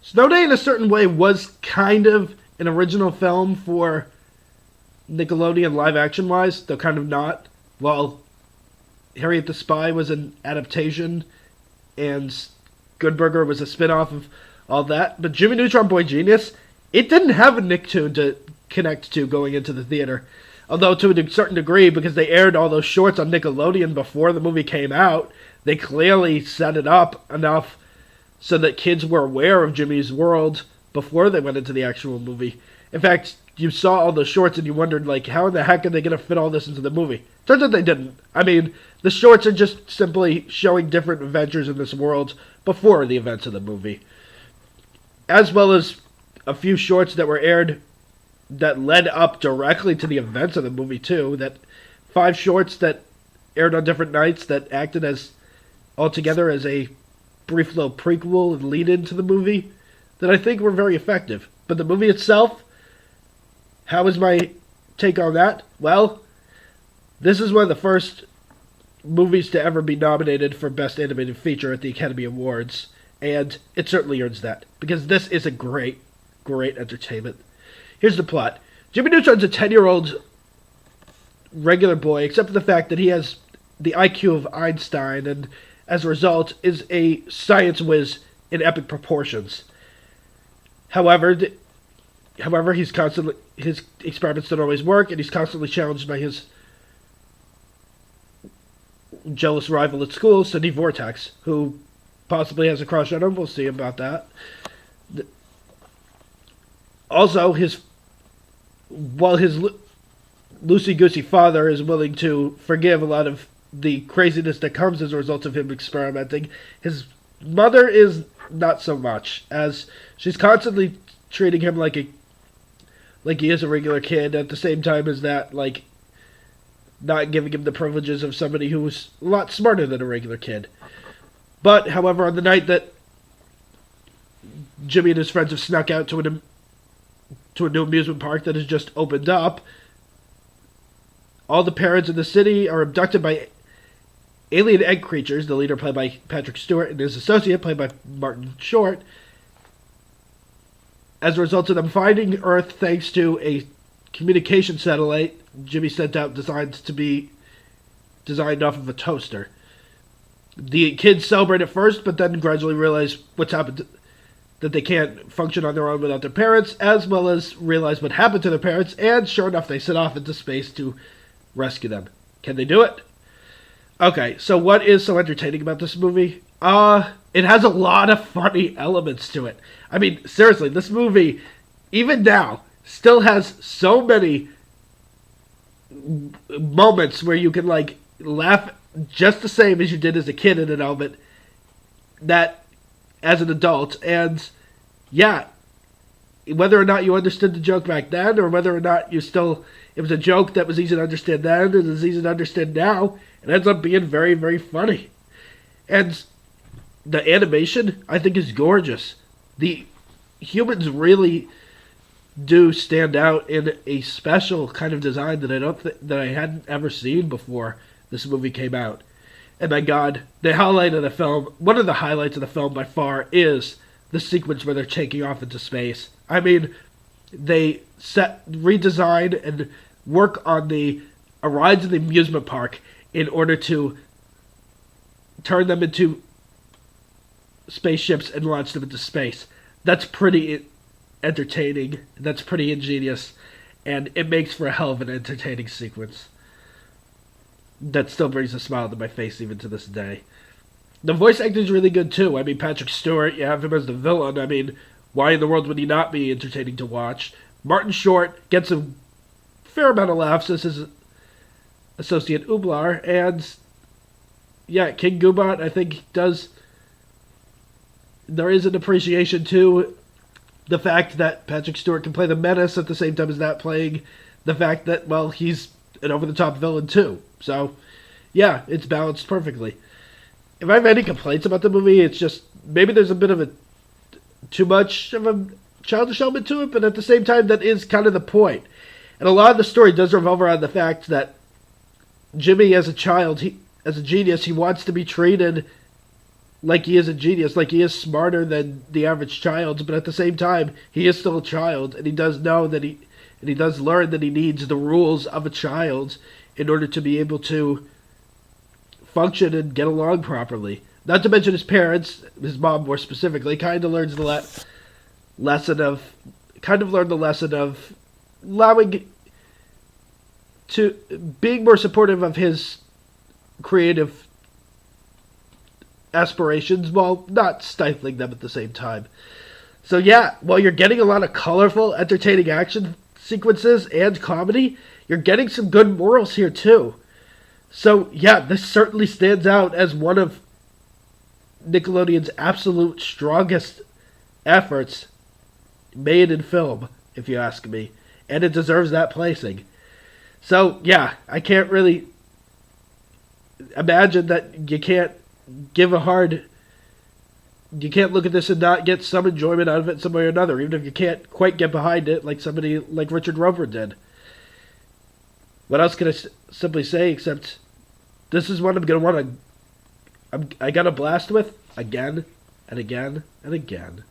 Snow Day in a certain way was kind of an original film for Nickelodeon live action wise, though kind of not. While Harriet the Spy was an adaptation and Good Burger was a spin-off of all that. But Jimmy Neutron Boy Genius, it didn't have a Nicktoon to connect to going into the theater. Although to a certain degree, because they aired all those shorts on Nickelodeon before the movie came out, they clearly set it up enough so that kids were aware of Jimmy's world before they went into the actual movie. In fact, you saw all the shorts and you wondered, like, how in the heck are they going to fit all this into the movie? Turns out they didn't. I mean, the shorts are just simply showing different adventures in this world before the events of the movie. As well as a few shorts that were aired that led up directly to the events of the movie, too. That 5 shorts that aired on different nights that acted as, altogether, as a brief little prequel and lead into the movie that I think were very effective. But the movie itself, how is my take on that? Well, this is one of the first movies to ever be nominated for Best Animated Feature at the Academy Awards, and it certainly earns that, because this is a great, great entertainment. Here's the plot. Jimmy Neutron's a 10-year-old regular boy, except for the fact that he has the IQ of Einstein, and as a result is a science whiz in epic proportions. However, his experiments don't always work, and he's constantly challenged by his jealous rival at school, Cindy Vortex, who possibly has a crush on him. We'll see about that. Also, while his loosey-goosey father is willing to forgive a lot of the craziness that comes as a result of him experimenting, his mother is not so much, as she's constantly treating him like he is a regular kid, at the same time as that, like, not giving him the privileges of somebody who was a lot smarter than a regular kid. But, however, on the night that Jimmy and his friends have snuck out to a new amusement park that has just opened up, all the parents in the city are abducted by alien egg creatures, the leader played by Patrick Stewart and his associate played by Martin Short, as a result of them finding Earth thanks to a communication satellite Jimmy sent out designed off of a toaster. The kids celebrate at first, but then gradually realize what's happened, that they can't function on their own without their parents, as well as realize what happened to their parents, and sure enough, they set off into space to rescue them. Can they do it? Okay, so what is so entertaining about this movie? It has a lot of funny elements to it. I mean, seriously, this movie, even now, still has so many moments where you can, like, laugh just the same as you did as a kid in an element that as an adult. And yeah, whether or not you understood the joke back then, or whether or not it was a joke that was easy to understand then and is easy to understand now, it ends up being very, very funny. And the animation, I think, is gorgeous. The humans really do stand out in a special kind of design that I hadn't ever seen before this movie came out. And my God, the highlight of the film, one of the highlights of the film by far, is the sequence where they're taking off into space. I mean, they redesign and work on the rides in the amusement park in order to turn them into spaceships and launch them into space. That's pretty entertaining. That's pretty ingenious. And it makes for a hell of an entertaining sequence that still brings a smile to my face even to this day. The voice acting is really good too. I mean, Patrick Stewart, you have him as the villain. I mean, why in the world would he not be entertaining to watch? Martin Short gets a fair amount of laughs as his associate Ublar, and yeah, King Goobot, I think, there is an appreciation to the fact that Patrick Stewart can play the menace at the same time as that playing the fact that, well, he's an over-the-top villain too. So, yeah, it's balanced perfectly. If I have any complaints about the movie, it's just maybe there's a bit of too much of a childish element to it, but at the same time, that is kind of the point. And a lot of the story does revolve around the fact that Jimmy, as a child, as a genius, he wants to be treated like he is a genius, like he is smarter than the average child, but at the same time, he is still a child, and he does know that he does learn that he needs the rules of a child in order to be able to function and get along properly. Not to mention his parents, his mom more specifically, kind of learned the lesson of allowing to being more supportive of his creative aspirations while not stifling them at the same time. So yeah, while you're getting a lot of colorful, entertaining action sequences and comedy, you're getting some good morals here too. So yeah, this certainly stands out as one of Nickelodeon's absolute strongest efforts made in film, if you ask me. And it deserves that placing. So yeah, I can't really imagine that you can't look at this and not get some enjoyment out of it some way or another, even if you can't quite get behind it like somebody like Richard Rover did. What else can I simply say except this is what I'm going to want to... I got a blast with again and again and again.